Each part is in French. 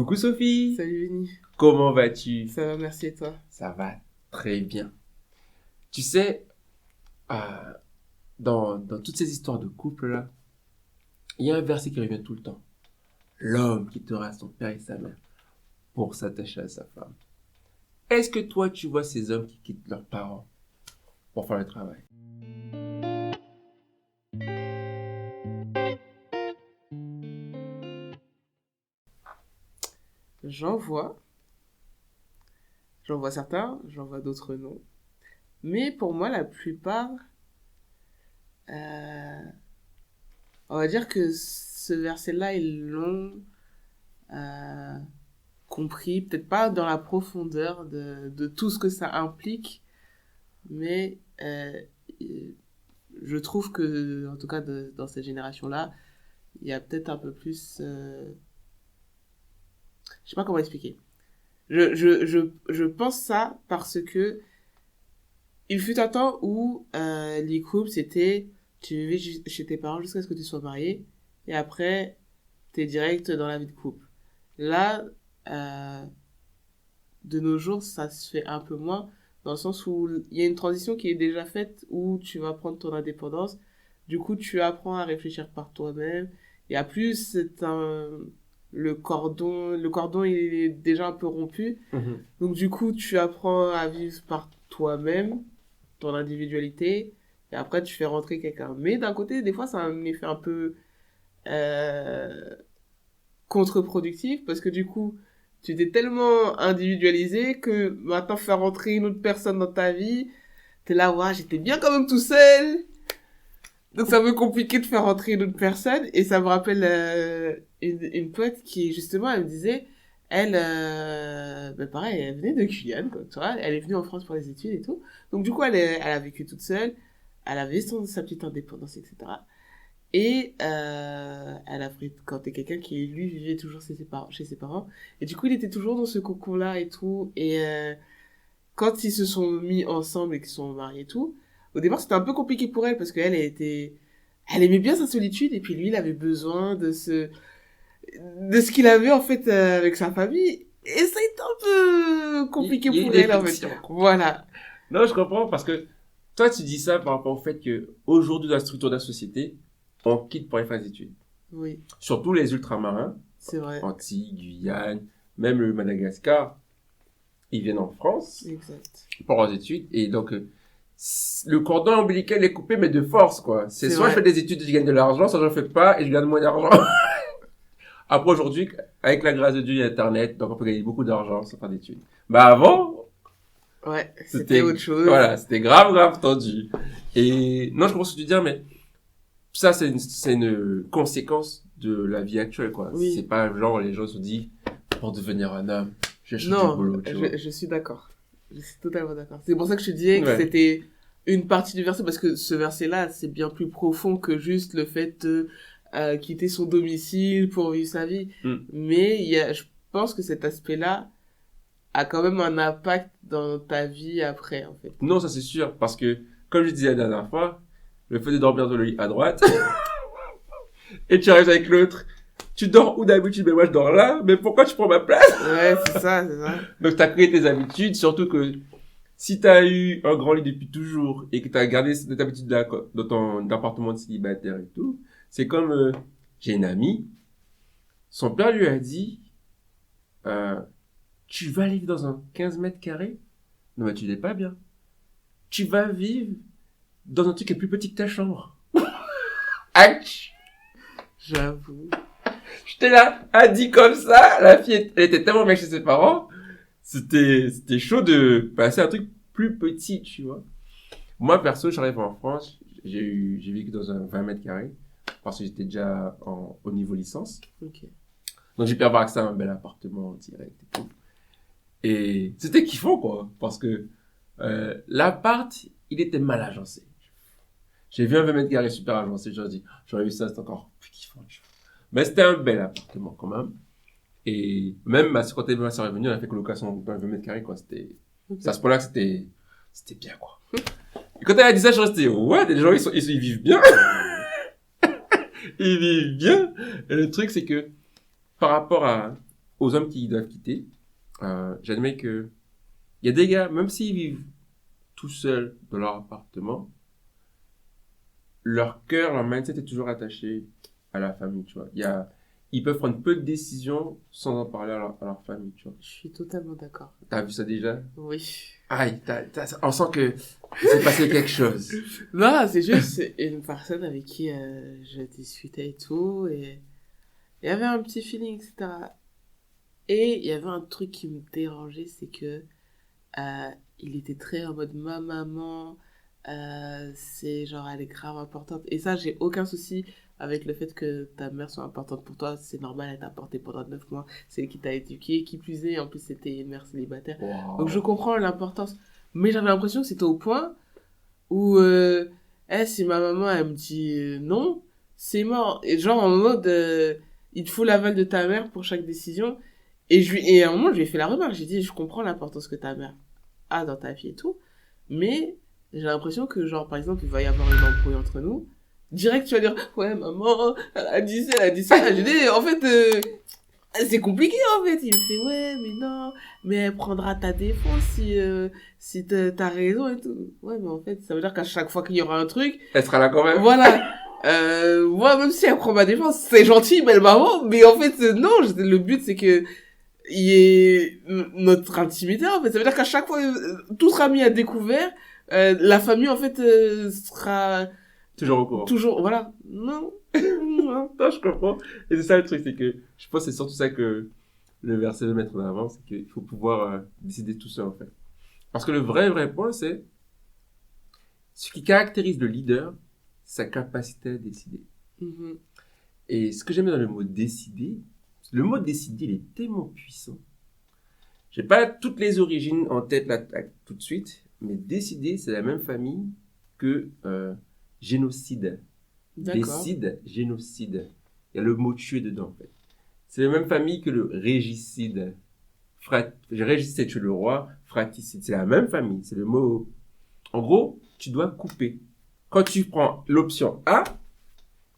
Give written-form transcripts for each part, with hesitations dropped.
Coucou Sophie, Salut Vinny, comment vas-tu? ça va, merci et toi? Ça va très bien. Tu sais, euh, dans toutes ces histoires de couple-là, il y a un verset qui revient tout le temps. L'homme quittera son père et sa mère pour s'attacher à sa femme. Est-ce que toi, tu vois ces hommes qui quittent leurs parents pour faire le travail? J'en vois, j'en vois certains, j'en vois d'autres non. Mais pour moi, la plupart, euh, on va dire que ce verset-là, ils l'ont euh, compris, peut-être pas dans la profondeur de tout ce que ça implique, mais je trouve que, en tout cas dans cette génération-là, il y a peut-être un peu plus... je sais pas comment expliquer. Je pense ça parce que il fut un temps où les couples, c'était tu vivais chez tes parents jusqu'à ce que tu sois marié et après, t'es direct dans la vie de couple. Là, euh, de nos jours, ça se fait un peu moins dans le sens où il y a une transition qui est déjà faite où tu vas prendre ton indépendance. Du coup, tu apprends à réfléchir par toi-même. Il y a plus le cordon il est déjà un peu rompu. Mhm. Donc du coup, tu apprends à vivre par toi-même, ton individualité, et après tu fais rentrer quelqu'un. Mais d'un côté, des fois, ça a un effet un peu euh, contre-productif, parce que du coup, tu t'es tellement individualisé que maintenant faire rentrer une autre personne dans ta vie, t'es là, ouais, j'étais bien quand même tout seul. Donc c'est un peu compliqué de faire rentrer une autre personne, et ça me rappelle une pote qui, justement, elle me disait, elle, ben pareil, elle venait de Guyane, quoi, tu vois, elle est venue en France pour les études et tout. Donc du coup, elle a vécu toute seule, elle avait sa petite indépendance, etc. Et elle a fréquenté quelqu'un qui, lui, vivait toujours chez ses parents. Et du coup, il était toujours dans ce cocon-là et tout. Et quand ils se sont mis ensemble et qu'ils sont mariés et tout, au départ, c'était un peu compliqué pour elle parce qu'elle elle aimait bien sa solitude et puis lui, il avait besoin de ce qu'il avait en fait avec sa famille. Et ça a été un peu compliqué Il y a eu pour des elle en fait. frictions. Voilà. Non, je comprends parce que toi, tu dis ça par rapport au fait que aujourd'hui, dans la structure de la société, on quitte pour aller faire des études. Oui, Surtout les ultramarins, c'est vrai. Antilles, Guyane, même le Madagascar, ils viennent en France Exact. pour leurs études. Et donc, le cordon ombilical est coupé, mais de force, quoi. C'est C'est soit je fais vrai. des études et je gagne de l'argent, soit je ne fais pas et je gagne moins d'argent. Après, aujourd'hui, avec la grâce de Dieu, il y a Internet, donc on peut gagner beaucoup d'argent sans faire d'études. Bah avant, Ouais, c'était c'était, autre chose. voilà, c'était grave, grave tendu. Et non, je comprends ce que tu veux dire, mais ça, c'est une conséquence de la vie actuelle, quoi. C'est Oui. pas genre, les gens se disent, pour devenir un homme, je cherche du Non, boulot, tu vois. je suis d'accord. Je suis totalement d'accord. C'est pour ça que je te disais que Ouais. c'était une partie du verset, parce que ce verset-là, c'est bien plus profond que juste le fait de quitter son domicile pour vivre sa vie. Mm. Mais je pense que cet aspect-là a quand même un impact dans ta vie après, en fait. Non, ça c'est sûr, parce que, comme je disais la dernière fois, le fait de dormir dans le lit à droite, et tu arrives avec l'autre, tu dors où d'habitude? Mais moi je dors là, mais pourquoi tu prends ma place? Ouais, c'est ça, c'est ça. Donc t'as créé tes habitudes, surtout que si t'as eu un grand lit depuis toujours, et que t'as gardé cette habitude-là quoi, dans ton appartement de célibataire et tout, c'est comme, j'ai une amie, son père lui a dit, euh, tu vas vivre dans un 15 mètres carrés? Non mais tu n'es pas bien. Tu vas vivre dans un truc qui est plus petit que ta chambre. Aïe! J'avoue. J'étais là, a dit comme ça, la fille, elle était tellement bien chez ses parents, c'était chaud de passer un truc plus petit, tu vois. Moi, perso, j'arrive en France, j'ai vécu dans un 20 mètres carrés, parce que j'étais déjà au niveau licence. Ok. Donc, j'ai pu avoir accès à un bel appartement direct et tout. Et c'était kiffant, quoi, parce que, l'appart, il était mal agencé. J'ai vu un 20 mètres carrés super agencé, j'ai dit, j'aurais vu ça, c'était encore plus kiffant, tu vois. Mais c'était un bel appartement, quand même. Et même, quand ma soeur est venue, elle a fait colocation dans un 20 mètres carrés, quoi. Ok. C'est à ce point-là que c'était bien, quoi. Et quand elle a dit ça, je restais, ouais, les gens, ils vivent bien. Ils vivent bien. Et le truc, c'est que, par rapport aux hommes qui doivent quitter, j'admets que il y a des gars, même s'ils vivent tout seuls dans leur appartement, leur cœur, leur mindset est toujours attaché à la famille, tu vois. Ils peuvent prendre peu de décisions sans en parler à leur famille, tu vois. Je suis totalement d'accord. T'as vu ça déjà? Oui. Aïe, on sent que s'est passé quelque chose. Non, c'est juste une personne avec qui je discutais et tout, et il y avait un petit feeling, etc. Et il y avait un truc qui me dérangeait, c'est que il était très en mode ma maman, c'est genre elle est grave importante. Et ça, j'ai aucun souci avec le fait que ta mère soit importante pour toi. C'est normal, elle t'a porté pendant 9 mois. C'est elle qui t'a éduqué, qui plus est. En plus, c'était une mère célibataire. Donc je Wow. comprends l'importance. Mais j'avais l'impression que c'était au point où, si ma maman, elle me dit non, c'est mort. Et genre en mode, il te faut l'aval de ta mère pour chaque décision. Et à un moment, je lui ai fait la remarque. J'ai dit, je comprends l'importance que ta mère a dans ta vie et tout. Mais j'ai l'impression que, genre, par exemple, il va y avoir une embrouille entre nous. Direct, tu vas dire, ouais, maman, elle a dit ça, elle a dit ça. J'ai dit, en fait, c'est compliqué, en fait. Il me fait, ouais, mais non, mais elle prendra ta défense si t'as raison et tout. Ouais, mais en fait, ça veut dire qu'à chaque fois qu'il y aura un truc, Elle sera là quand même. voilà. Moi, même si elle prend ma défense, c'est gentil, belle maman, mais en fait, non, le but, c'est que il y ait notre intimité, en fait. Ça veut dire qu'à chaque fois, tout sera mis à découvert, la famille, en fait, sera Toujours au courant. toujours, voilà. Non. Non. Non, je comprends. Et c'est ça le truc, c'est que je pense que c'est surtout ça que le verset veut mettre en avant, c'est qu'il faut pouvoir décider tout seul, en fait. Parce que le vrai point, c'est ce qui caractérise le leader, sa capacité à décider. Mhm. Et ce que j'aime dans le mot décider, il est tellement puissant. J'ai pas toutes les origines en tête là, tout de suite, mais décider, c'est la même famille que génocide. D'accord. Décide, génocide. Il y a le mot tuer dedans, en fait. C'est la même famille que le régicide. Régicide, c'est tuer le roi. Fratricide, c'est la même famille. C'est le mot. En gros, tu dois couper. Quand tu prends l'option A,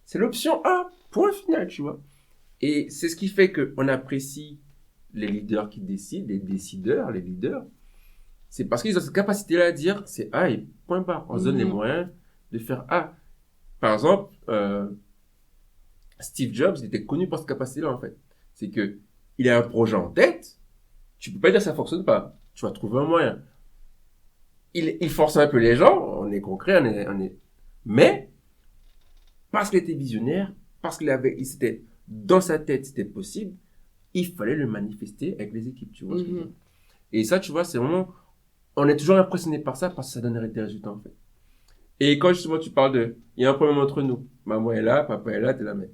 c'est l'option A. Point final, tu vois. Et c'est ce qui fait qu'on apprécie les leaders qui décident, les décideurs, les leaders. C'est parce qu'ils ont cette capacité-là à dire c'est A et point barre. On se donne les moyens de faire A. Par exemple, Steve Jobs, il était connu pour cette capacité-là, en fait. C'est que il a un projet en tête, tu peux pas dire que ça fonctionne pas. Tu vas trouver un moyen. Il force un peu les gens, on est concret, mais, parce qu'il était visionnaire, parce c'était dans sa tête, c'était possible, il fallait le manifester avec les équipes, tu vois ce que je veux dire. Et ça, tu vois, c'est vraiment, on est toujours impressionné par ça parce que ça donne des résultats, en fait. Et quand justement tu parles il y a un problème entre nous, maman est là, papa est là, t'es là, mais,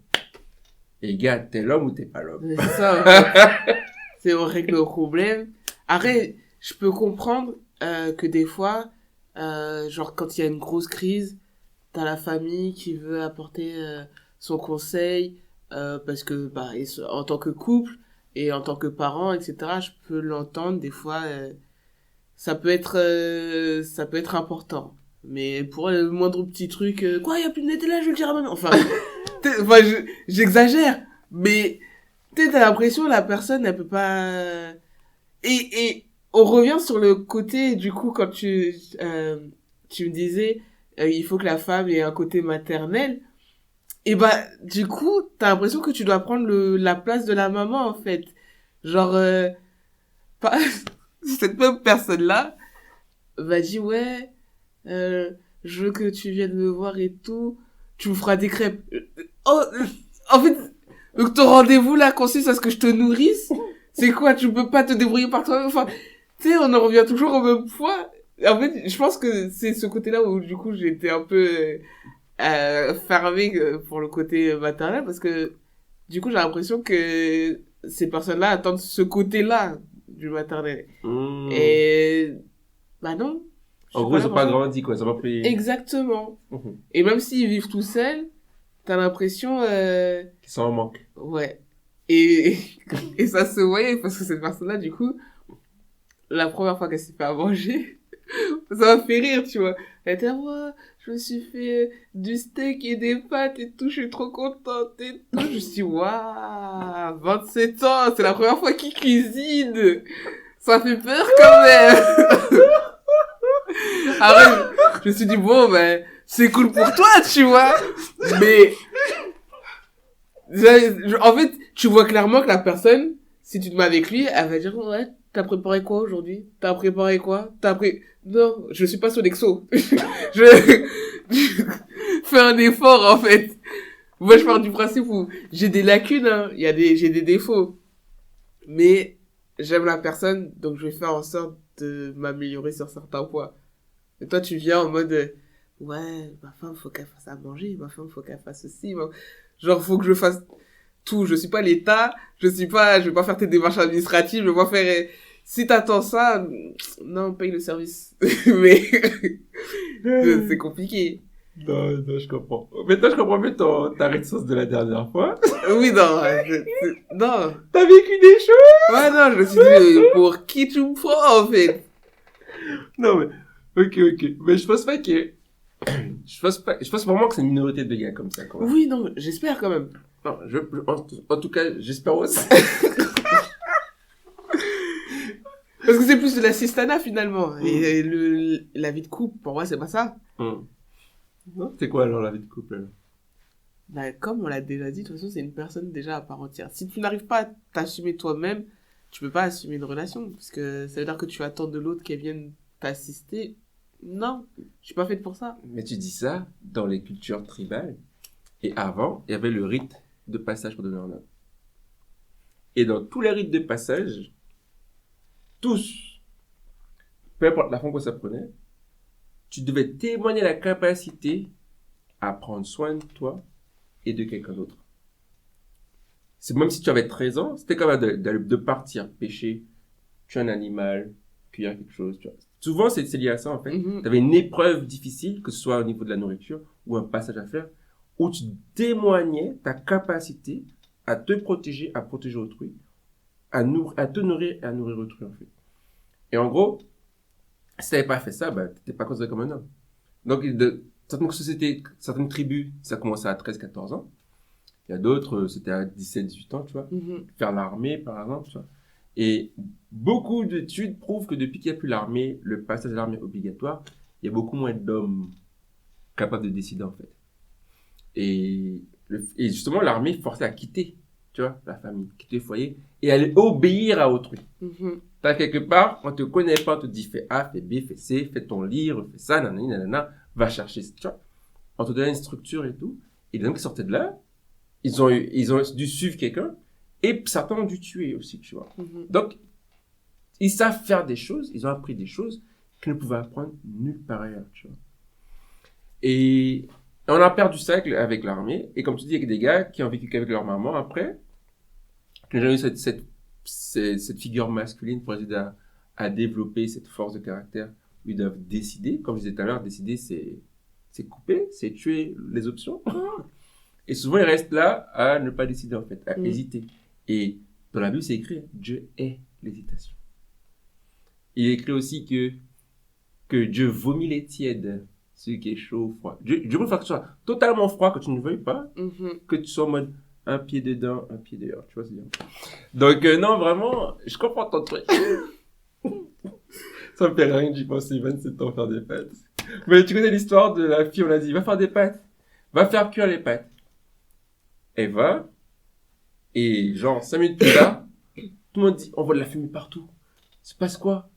et gars, t'es l'homme ou t'es pas l'homme? Mais c'est ça, en fait. C'est on règle le problème. Après, je peux comprendre que des fois, genre quand il y a une grosse crise, t'as la famille qui veut apporter son conseil parce que bah en tant que couple et en tant que parent, etc. Je peux l'entendre des fois. Ça peut être important. Mais pour le moindre petit truc, quoi, il y a plus de Nutella, je vais le dire à maman. Enfin, j'exagère. Mais t'as l'impression la personne elle peut pas et on revient sur le côté du coup quand tu me disais il faut que la femme ait un côté maternel et bah du coup t'as l'impression que tu dois prendre la place de la maman en fait genre pas cette même personne là va dire ouais je veux que tu viennes me voir et tout tu me feras des crêpes oh en fait donc ton rendez-vous là consiste à ce que je te nourrisse. C'est quoi, tu peux pas te débrouiller par toi-même. Enfin, tu sais, on en revient toujours au même point. En fait, je pense que c'est ce côté-là où du coup j'étais un peu fermée pour le côté maternel parce que du coup j'ai l'impression que ces personnes-là attendent ce côté-là du maternel. Et bah non. En gros, ils ont pas grandi, quoi. Ils ont pas pris. Exactement. Et même s'ils vivent tout seuls, t'as l'impression qu'ils sont en manque. Ouais. Et ça se voyait parce que cette personne-là, du coup, la première fois qu'elle s'est fait à manger, ça m'a fait rire, tu vois. Elle était, ouais, je je me suis fait du steak et des pâtes et tout, je suis trop contente et tout. Je me suis dit, waouh, 27 ans, c'est la première fois qu'il cuisine. Ça fait peur quand même. Après, je me suis dit, bon, ben, c'est cool pour toi, tu vois. Mais, en fait, tu vois clairement que la personne, si tu te mets avec lui, elle va dire, ouais, t'as préparé quoi aujourd'hui? T'as préparé quoi? Non, je suis pas Sodexo. Je fais un effort, en fait. Moi, je pars du principe où j'ai des lacunes, hein. J'ai des défauts. Mais, j'aime la personne, donc je vais faire en sorte de m'améliorer sur certains points. Et toi, tu viens en mode, ouais, ma femme, faut qu'elle fasse à manger, ma femme, faut qu'elle fasse ceci, genre, faut que je fasse tout. Je suis pas l'État, je vais pas faire tes démarches administratives, je vais pas faire, si t'attends ça, non, paye le service. Mais, c'est compliqué. Non, non, je comprends. Maintenant, je comprends mieux ta réticence de la dernière fois. Oui, non, non. T'as vécu des choses? Ouais, non, je me suis dit, pour qui tu me prends, en fait? Non, mais, ok. Mais je pense pas que, je pense vraiment que c'est une minorité de gars comme ça, quand même. Oui, non, j'espère quand même. Non, en tout cas, j'espère aussi. Parce que c'est plus de l'assistanat, finalement. Et la vie de couple, pour moi, c'est pas ça. Non, c'est quoi alors la vie de couple alors? Bah, comme on l'a déjà dit, de toute façon, c'est une personne déjà à part entière. Si tu n'arrives pas à t'assumer toi-même, tu peux pas assumer une relation. Parce que ça veut dire que tu attends de l'autre qu'elle vienne t'assister. Non, je suis pas faite pour ça. Mais tu dis ça dans les cultures tribales. Et avant, il y avait le rite de passage pour devenir un homme. Et dans tous les rites de passage, tous, peu importe la forme que ça prenait, tu devais témoigner la capacité à prendre soin de toi et de quelqu'un d'autre. C'est même si tu avais 13 ans, c'était quand même de partir pêcher, tuer un animal, cueillir quelque chose. Tu vois. Souvent, c'est lié à ça en fait. Tu avais une épreuve difficile, que ce soit au niveau de la nourriture ou un passage à faire, où tu témoignais ta capacité à te protéger, à protéger autrui, à te nourrir et à nourrir autrui en fait. Et en gros, si tu n'avais pas fait ça, bah, tu n'étais pas considéré comme un homme. Donc, certaines sociétés, certaines tribus, ça commençait à 13-14 ans. Il y a d'autres, c'était à 17-18 ans, tu vois. Faire l'armée, par exemple, tu vois. Et beaucoup d'études prouvent que depuis qu'il n'y a plus l'armée, le passage à l'armée obligatoire, il y a beaucoup moins d'hommes capables de décider, en fait. Et justement, l'armée forçait à quitter, tu vois, la famille, quitter le foyer et aller obéir à autrui. T'as quelque part, on te connaît pas, on te dit fais A, fais B, fais C, fais ton livre, fais ça, nanana, va chercher, tu vois. On te donne une structure et tout. Et les hommes qui sortaient de là, ils ont dû suivre quelqu'un et certains ont dû tuer aussi, tu vois. Donc, ils savent faire des choses, ils ont appris des choses qu'ils ne pouvaient apprendre nulle part ailleurs, tu vois. Et on a perdu ça avec l'armée. Et comme tu dis, il y a des gars qui ont vécu qu'avec leur maman après, qui n'ont jamais eu cette figure masculine pour aider à développer cette force de caractère où ils doivent décider. Comme je disais tout à l'heure, décider, c'est couper, c'est tuer les options. Et souvent, ils restent là à ne pas décider, en fait, à hésiter. Et dans la Bible, c'est écrit, Dieu hait l'hésitation. Il est écrit aussi que Dieu vomit les tièdes, celui qui est chaud ou froid. Dieu préfère que tu sois totalement froid, que tu ne veuilles pas, que tu sois en mode un pied dedans, un pied dehors. Tu vois ce que je veux dire? Donc, non, vraiment, je comprends ton truc. Ça me fait rien que j'y pense, 27 ans, faire des pâtes. Mais tu connais l'histoire de la fille, on a dit, va faire des pâtes. Va faire cuire les pâtes. Elle va, et genre 5 minutes plus tard, tout le monde dit, on voit de la fumée partout. Il se passe quoi?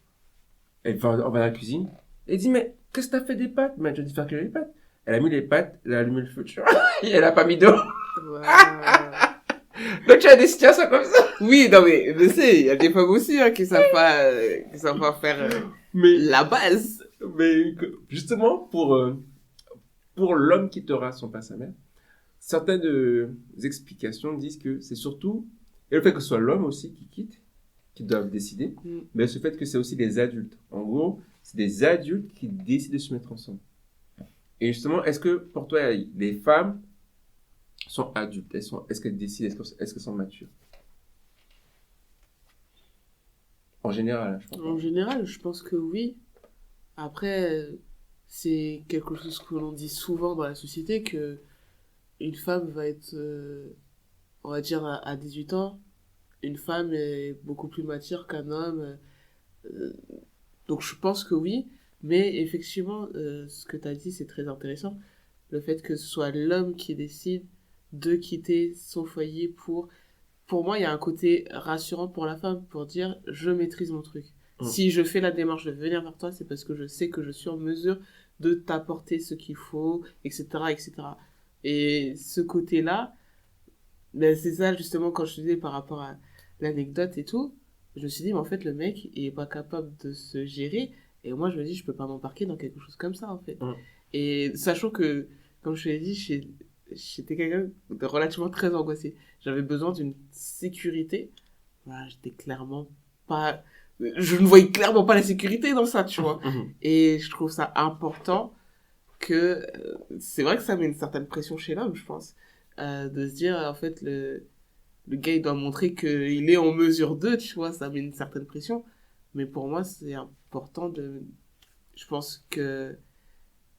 On va dans la cuisine. Elle dit, mais qu'est-ce que t'as fait des pâtes? Mais je dis faire cuire les pâtes. Elle a mis les pâtes, elle a allumé le feu, tu vois. Et elle a pas mis d'eau. Wow. Donc tu as des situations comme ça. Oui, non mais je sais, il y a des femmes aussi qui savent pas faire Mais la base. Mais justement, pour l'homme qui quittera son père sa mère, certaines explications disent que c'est surtout, et le fait que ce soit l'homme aussi qui quitte, qui doivent décider, mais ce fait que c'est aussi des adultes. En gros, c'est des adultes qui décident de se mettre ensemble. Et justement, est-ce que pour toi, les femmes sont adultes? Est-ce qu'elles décident? Est-ce qu'elles sont matures? En général, je pense. En général, je pense que oui. Après, c'est quelque chose que l'on dit souvent dans la société, que une femme va être, on va dire, à 18 ans, une femme est beaucoup plus mature qu'un homme. euh, donc je pense que oui, mais effectivement, ce que tu as dit, c'est très intéressant. Le fait que ce soit l'homme qui décide de quitter son foyer pour moi, il y a un côté rassurant pour la femme, pour dire, je maîtrise mon truc. Si je fais la démarche de venir vers toi, c'est parce que je sais que je suis en mesure de t'apporter ce qu'il faut, etc., etc. Et ce côté-là, ben c'est ça justement quand je te disais par rapport à l'anecdote et tout, je me suis dit, mais en fait, le mec, il est pas capable de se gérer. Et moi, je me dis, je peux pas m'embarquer dans quelque chose comme ça, en fait. Mm. Et sachant que, comme je te l'ai dit, j'étais quelqu'un de relativement très angoissé. J'avais besoin d'une sécurité. Voilà, j'étais clairement pas... Je ne voyais clairement pas la sécurité dans ça, tu vois. Et je trouve ça important que... c'est vrai que ça met une certaine pression chez l'homme, je pense. De se dire, en fait, le gars, il doit montrer qu'il est en mesure de, tu vois. Ça met une certaine pression. Mais pour moi, c'est important de... Je pense que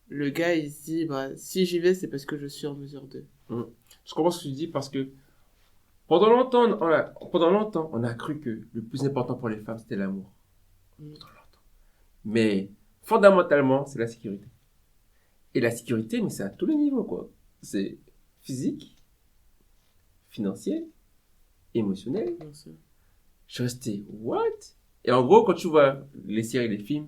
le gars, il se dit, bah, si j'y vais, c'est parce que je suis en mesure de. Je comprends ce que tu dis parce que pendant longtemps, on a cru que le plus important pour les femmes, c'était l'amour. Pendant longtemps. Mais fondamentalement, c'est la sécurité. Et la sécurité, mais c'est à tous les niveaux, quoi. C'est physique, financier, émotionnel. Bien sûr. Je suis resté, what? Et en gros, quand tu vois les séries, les films,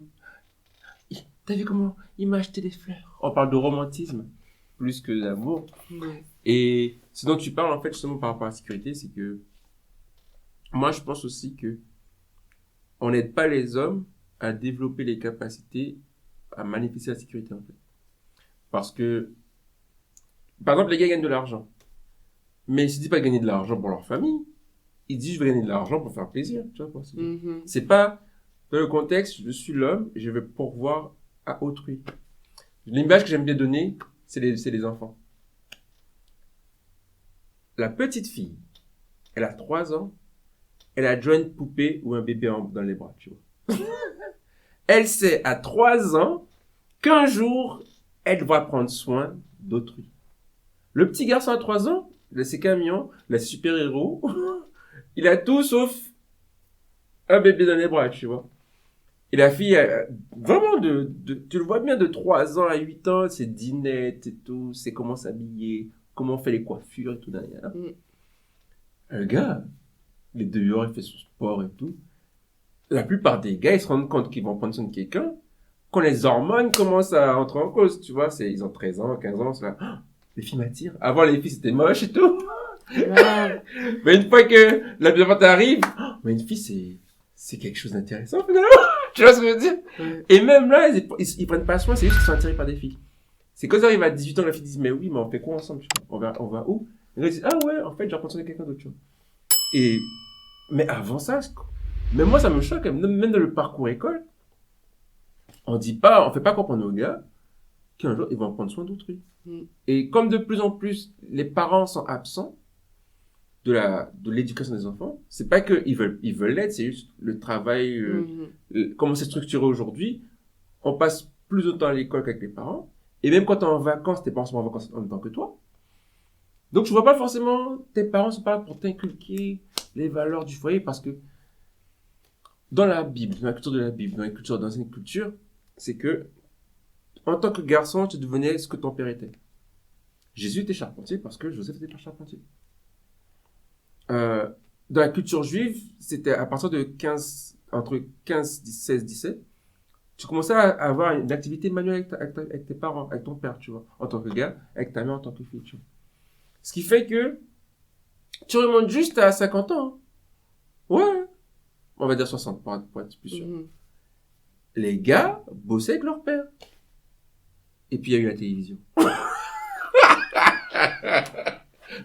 t'as vu comment il m'a acheté des fleurs? On parle de romantisme plus que d'amour. Ouais. Et ce dont tu parles, en fait, justement, par rapport à la sécurité, c'est que moi, je pense aussi que on n'aide pas les hommes à développer les capacités à manifester la sécurité, en fait. Parce que, par exemple, les gars gagnent de l'argent. Mais ils se disent pas gagner de l'argent pour leur famille. Ils disent, je vais gagner de l'argent pour faire plaisir. Tu vois quoi, c'est pas, dans le contexte, je suis l'homme, je vais pourvoir à autrui. L'image que j'aime bien donner, c'est les enfants. La petite fille, elle a 3 ans, elle a déjà une poupée ou un bébé dans les bras, tu vois. Elle sait à 3 ans qu'un jour, elle va prendre soin d'autrui. Le petit garçon à 3 ans, il a ses camions, il a ses super-héros, il a tout sauf un bébé dans les bras, tu vois. Et la fille, vraiment, tu le vois bien, de 3 ans à 8 ans, c'est dinette et tout, c'est comment s'habiller, comment on fait les coiffures et tout derrière. Un gars, les 2 heures, il fait son sport et tout. La plupart des gars, ils se rendent compte qu'ils vont prendre soin de quelqu'un quand les hormones commencent à entrer en cause, tu vois. Ils ont 13 ans, 15 ans, c'est là. Oh, les filles m'attirent. Avant, les filles, c'était moche et tout. Mais une fois que la bienvenue arrive, oh, mais une fille, c'est quelque chose d'intéressant, finalement. Tu vois ce que je veux dire? Et même là, ils prennent pas soin, c'est juste qu'ils sont attirés par des filles. C'est quand ils arrivent à 18 ans, la fille dit, mais oui, mais on fait quoi ensemble, tu vois? On va où? Et là, ils disent, ah ouais, en fait, je vais prendre soin de quelqu'un d'autre, tu vois. Et, mais avant ça, mais moi, ça me choque, même dans le parcours école, on fait pas comprendre aux gars qu'un jour, ils vont prendre soin d'autrui. Et comme de plus en plus, les parents sont absents de l'éducation des enfants, c'est pas qu'ils veulent l'aide, c'est juste le travail, comment c'est structuré aujourd'hui. On passe plus de temps à l'école qu'avec les parents. Et même quand t'es en vacances, tes parents sont en vacances en même temps que toi. Donc, je vois pas forcément, tes parents sont pas là pour t'inculquer les valeurs du foyer parce que dans la Bible, dans la culture de la Bible, dans une culture, c'est que, en tant que garçon, tu devenais ce que ton père était. Jésus était charpentier parce que Joseph était charpentier. Dans la culture juive, c'était à partir de entre 15, 16, 17, tu commençais à avoir une activité manuelle avec tes parents, avec ton père, tu vois, en tant que gars, avec ta mère en tant que fille, tu vois. Ce qui fait que tu remontes juste à 50 ans. Ouais. On va dire 60 pour être plus sûr. Les gars bossaient avec leur père. Et puis il y a eu la télévision.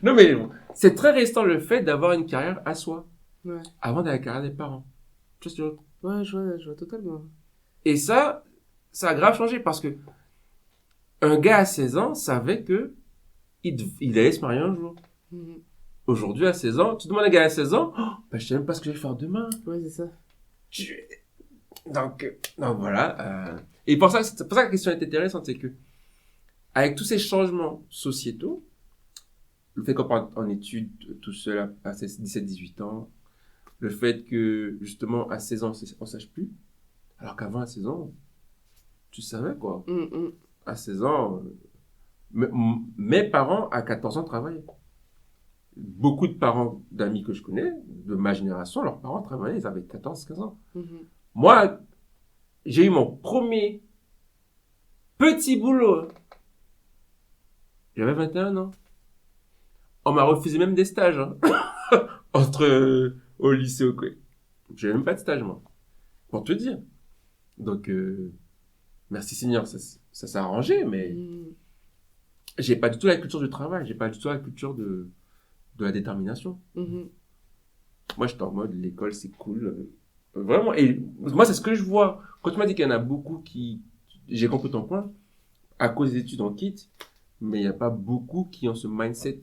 Non mais c'est très récent le fait d'avoir une carrière à soi. Ouais. Avant d'avoir la carrière des parents. Tu vois, ouais, je vois totalement. Et ça a grave changé parce que un gars à 16 ans savait que il allait se marier un jour. Aujourd'hui, à 16 ans, tu demandes à un gars à 16 ans, oh, bah, je sais même pas ce que je vais faire demain. Ouais, c'est ça. Donc voilà. Et c'est pour ça que la question est intéressante, c'est que avec tous ces changements sociétaux, le fait qu'on parte en études tout seul à 17-18 ans, le fait que justement à 16 ans on sache plus, alors qu'avant à 16 ans, tu savais quoi. À 16 ans, mes parents à 14 ans travaillaient. Beaucoup de parents d'amis que je connais, de ma génération, leurs parents travaillaient, ils avaient 14-15 ans. Moi, j'ai eu mon premier petit boulot. J'avais 21 ans. On m'a refusé même des stages, hein. Au lycée ou quoi. J'avais même pas de stage, moi. Pour te dire. Donc, merci Seigneur, ça s'est arrangé, mais j'ai pas du tout la culture du travail, j'ai pas du tout la culture de la détermination. Moi, j'étais en mode, l'école, c'est cool. Vraiment. Et moi, c'est ce que je vois. Quand tu m'as dit qu'il y en a beaucoup j'ai compris ton point, à cause des études, on quitte, mais il n'y a pas beaucoup qui ont ce mindset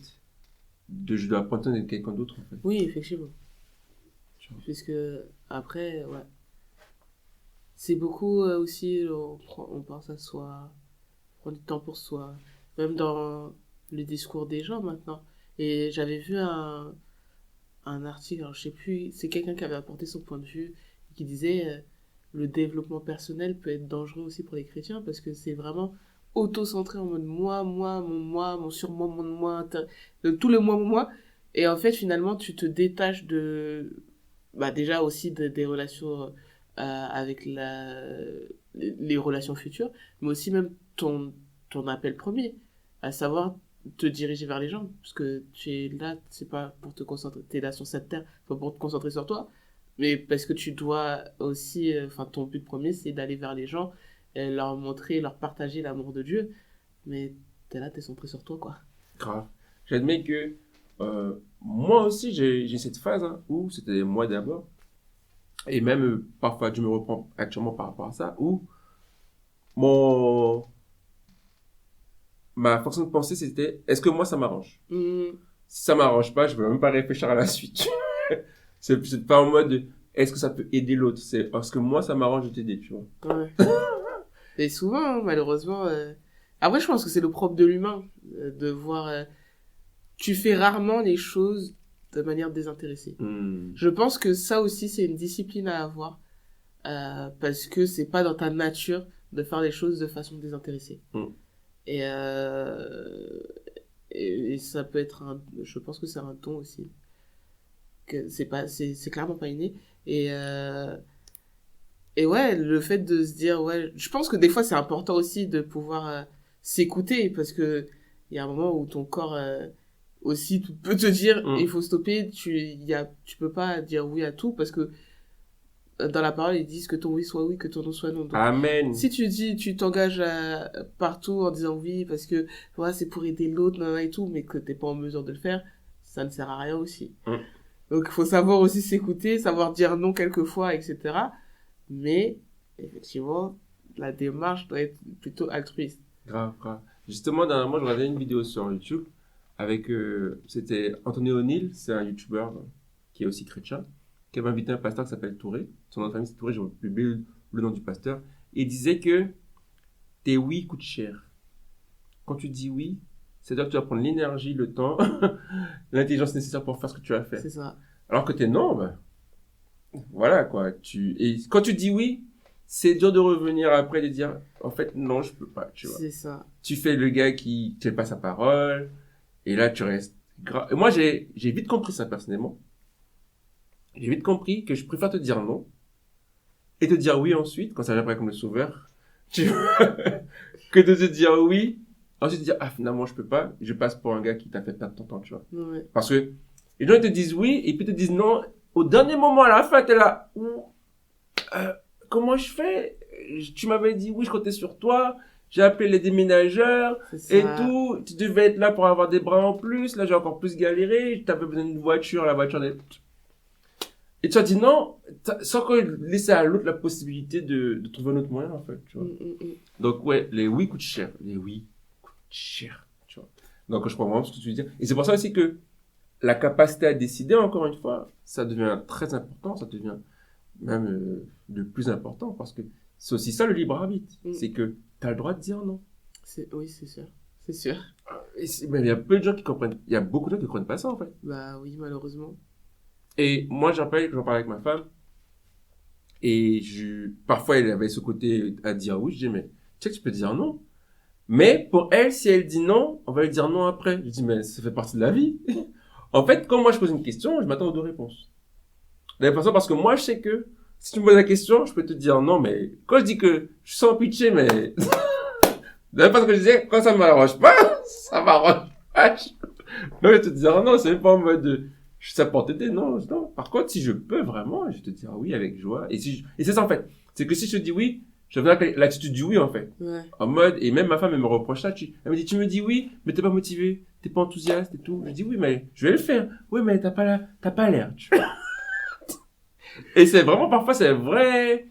de je dois apprendre d'être quelqu'un d'autre, en fait. Oui, effectivement. Puisque, après, ouais. C'est beaucoup aussi, on pense à soi, on prend du temps pour soi, même dans le discours des gens maintenant. Et j'avais vu un article, alors je sais plus, c'est quelqu'un qui avait apporté son point de vue, qui disait le développement personnel peut être dangereux aussi pour les chrétiens parce que c'est vraiment auto-centré en mode moi, mon surmoi, mon moi, de tout le moi. Et en fait, finalement, tu te détaches bah déjà aussi des relations avec les relations futures, mais aussi même ton appel premier, à savoir te diriger vers les gens, parce que tu es là, c'est pas pour te concentrer, tu es là sur cette terre, pas pour te concentrer sur toi, mais parce que tu dois aussi, enfin ton but premier, c'est d'aller vers les gens, et leur montrer, leur partager l'amour de Dieu, mais t'es là, t'es centré sur toi, quoi. Grave. J'admets que moi aussi, j'ai cette phase hein, où c'était moi d'abord, et même parfois, je me reprends actuellement par rapport à ça, où ma façon de penser, c'était est-ce que moi ça m'arrange? Si ça m'arrange pas, je ne vais même pas réfléchir à la suite. c'est pas en mode est-ce que ça peut aider l'autre? C'est parce que moi ça m'arrange de t'aider, tu vois. Ouais. Et souvent, hein, malheureusement, après, je pense que c'est le propre de l'humain, de voir. Tu fais rarement les choses de manière désintéressée. Je pense que ça aussi, c'est une discipline à avoir, parce que c'est pas dans ta nature de faire les choses de façon désintéressée. Et, et ça peut être je pense que c'est un don aussi. Que c'est clairement pas inné. Et ouais, le fait de se dire, ouais, je pense que des fois c'est important aussi de pouvoir s'écouter parce que il y a un moment où ton corps aussi peut te dire, il faut stopper, tu peux pas dire oui à tout parce que dans la parole ils disent que ton oui soit oui, que ton non soit non. Donc, Amen. si tu t'engages partout en disant oui parce que ouais, c'est pour aider l'autre, et tout, mais que t'es pas en mesure de le faire, ça ne sert à rien aussi. Donc il faut savoir aussi s'écouter, savoir dire non quelquefois, etc. Mais, effectivement, la démarche doit être plutôt altruiste. Grave. Justement, dernièrement, je regardais une vidéo sur YouTube avec, c'était Anthony O'Neill, c'est un YouTuber qui est aussi chrétien, qui avait invité un pasteur qui s'appelle Touré. Son nom de famille c'est Touré, j'ai publié le nom du pasteur. Et il disait que tes oui coûtent cher. Quand tu dis oui, c'est-à-dire que tu vas prendre l'énergie, le temps, l'intelligence nécessaire pour faire ce que tu vas faire. C'est ça. Alors que tes non, ben, voilà quoi. Et quand tu dis oui, c'est dur de revenir après et de dire en fait non, je peux pas, tu vois. C'est ça. Tu fais le gars qui tient pas sa parole et là tu restes et moi j'ai vite compris ça personnellement. J'ai vite compris que je préfère te dire non et te dire oui ensuite quand ça vient après comme le sauveur, tu vois, que de te dire oui, ensuite te dire ah finalement je peux pas, je passe pour un gars qui t'a fait perdre ton temps, tu vois. Ouais. Parce que les gens ils te disent oui et puis ils te disent non au dernier moment à la fin t'es là comment je fais? Tu m'avais dit oui, je comptais sur toi. J'ai appelé les déménageurs et tout. Tu devais être là pour avoir des bras en plus. Là, j'ai encore plus galéré. T'avais besoin d'une voiture. La voiture et tu as dit non, sans laisser à l'autre la possibilité de trouver un autre moyen, en fait. Tu vois. Donc, ouais, les oui coûtent cher. Les oui coûtent cher. Tu vois. Donc, je comprends vraiment ce que tu veux dire. Et c'est pour ça aussi que la capacité à décider, encore une fois, ça devient très important. Ça devient même le plus important, parce que c'est aussi ça le libre arbitre. C'est que tu as le droit de dire non. Oui, c'est sûr. C'est sûr. Mais il y a peu de gens qui comprennent. Il y a beaucoup de gens qui comprennent pas ça, en fait. Bah oui, malheureusement. Et moi, j'en parlais avec ma femme. Et parfois, elle avait ce côté à dire oui. Je dis, mais tu sais que tu peux dire non. Mais pour elle, si elle dit non, on va lui dire non après. Je dis, mais ça fait partie de la vie. En fait, quand moi je pose une question, je m'attends aux deux réponses. De la façon, parce que moi, je sais que si tu me poses la question, je peux te dire non, mais quand je dis que je sens pitcher, mais de la façon que je disais, quand ça m'arrange pas, ça m'arrange pas. Non, je te dire non, c'est même pas en mode ça peut t'aider, non. Par contre, si je peux vraiment, je te dire oui avec joie. Et c'est ça en fait. C'est que si je te dis oui, je viens avec l'attitude du oui en fait. Ouais. En mode, et même ma femme elle me reproche ça. Elle me dit, tu me dis oui, mais t'es pas motivé, t'es pas enthousiaste et tout. Je dis oui, mais je vais le faire. Oui, mais t'as pas l'air. Et c'est vraiment parfois c'est un vrai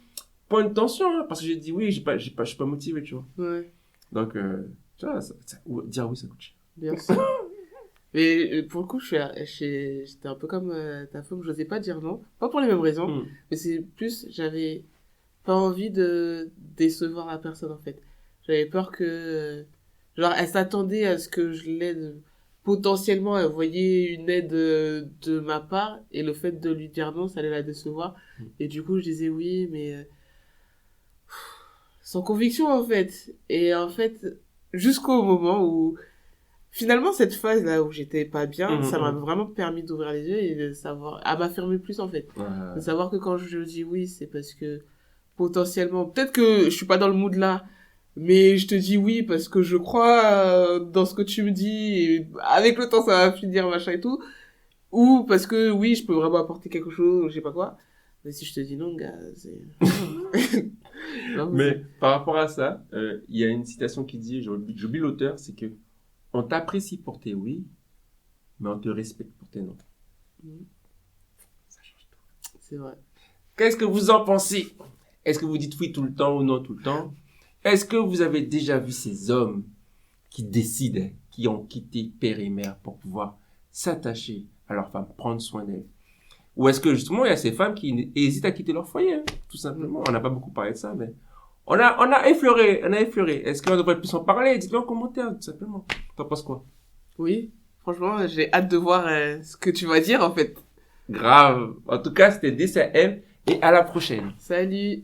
point de tension hein, parce que j'ai dit oui, je suis pas motivé, tu vois. Ouais. Donc tu vois, dire oui ça coûte cher. Bien sûr. Mais pour le coup, j'étais un peu comme ta femme, je n'osais pas dire non. Pas pour les mêmes raisons, mais c'est plus, j'avais pas envie de décevoir la personne en fait. J'avais peur que, genre, elle s'attendait à ce que je l'aide. Potentiellement, elle voyait une aide de ma part, et le fait de lui dire non, ça allait la décevoir. Et du coup, je disais oui, mais sans conviction en fait. Et en fait, jusqu'au moment où finalement, cette phase-là où j'étais pas bien, ça m'a vraiment permis d'ouvrir les yeux et de savoir, à m'affirmer plus en fait. De savoir que quand je dis oui, c'est parce que potentiellement, peut-être que je suis pas dans le mood là, mais je te dis oui parce que je crois dans ce que tu me dis et avec le temps ça va finir machin et tout. Ou parce que oui, je peux vraiment apporter quelque chose, je sais pas quoi. Mais si je te dis non, gars, c'est... Non, mais par rapport à ça, il y a une citation qui dit, j'oublie l'auteur, c'est que on t'apprécie pour tes oui, mais on te respecte pour tes non. Ça change tout. C'est vrai. Qu'est-ce que vous en pensez? Est-ce que vous dites oui tout le temps ou non tout le temps? Est-ce que vous avez déjà vu ces hommes qui décident, qui ont quitté père et mère pour pouvoir s'attacher à leur femme, prendre soin d'elle? Ou est-ce que justement il y a ces femmes qui hésitent à quitter leur foyer, hein, tout simplement? On n'a pas beaucoup parlé de ça, mais on a effleuré. Est-ce qu'on devrait plus en parler? Dites-le en commentaire, tout simplement. T'en penses quoi? Oui, franchement, j'ai hâte de voir ce que tu vas dire en fait. Grave. En tout cas, c'était DCM et à la prochaine. Salut.